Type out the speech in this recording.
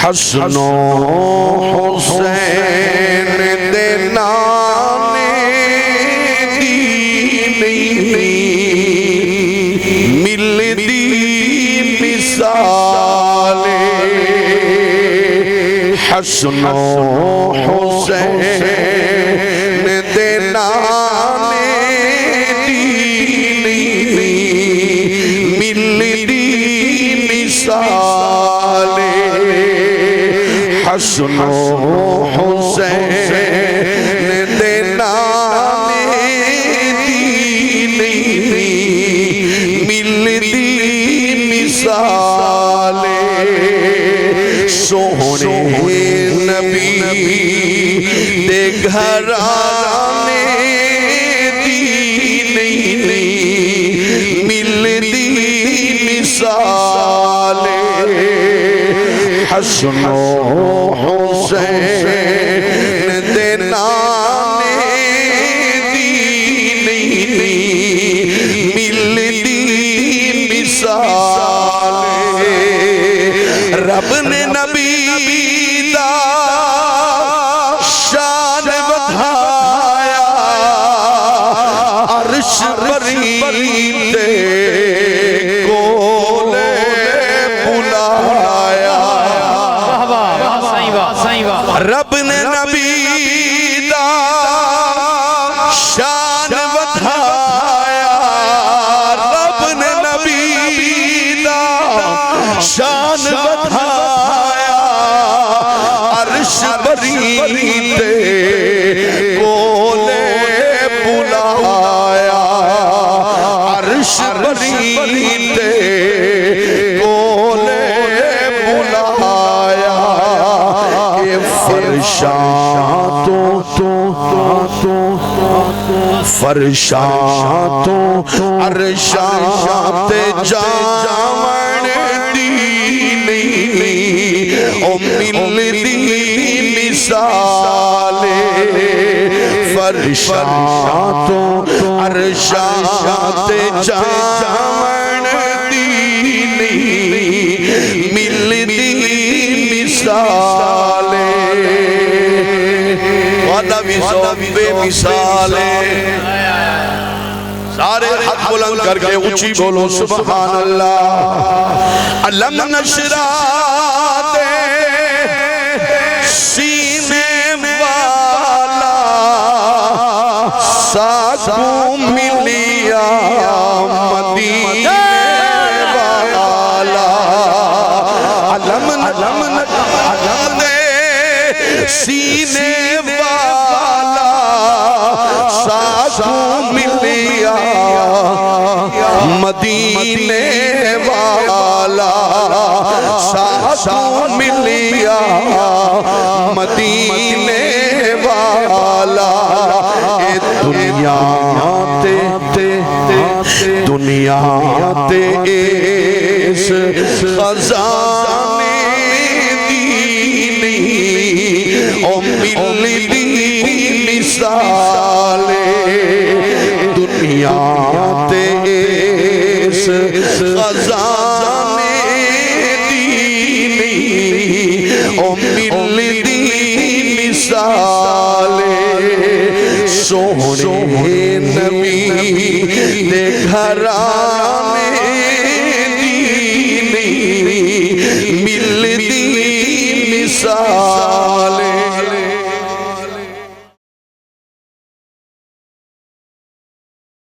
حسن و حسین دے نانے دی ملدی مثال حسن و حسین دے نانے دی ملدی مثال حسن و حسین دے نانے دی ملدی مثال سونے نبی دے گھرانے دی ملدی مثال حسن و حسین دے نانے دی ملدی مثال رب نے نبی دا شان بڑھایا عرش پریتے کولے بلایا رب نے نبی دا شان بڑھایا رب نے نبی دا شان بڑھایا عرش پریتے کولے بلایا عرش پریتے کولے بلایا یہ فرشاتوں عرشات جامن دی او ملدی مثال فرشاتوں عرشات جامن دی ملدی مثال وعدہ بھی بے مثال سارے حق بلند کر کے اونچی بولو سبحان اللہ علم نشرح دے سینے والا ساکو ملیا مدینے والا علم دے سینے والا ساکو ملیا مدینے والا ساکو ملیا مدینے والا اے دنیا تے اس خزانے دی او ملدی مثال دنیا تے اس خزانے دی او ملدی مثال سونے نبی دے گھرانے دی ملدی مثال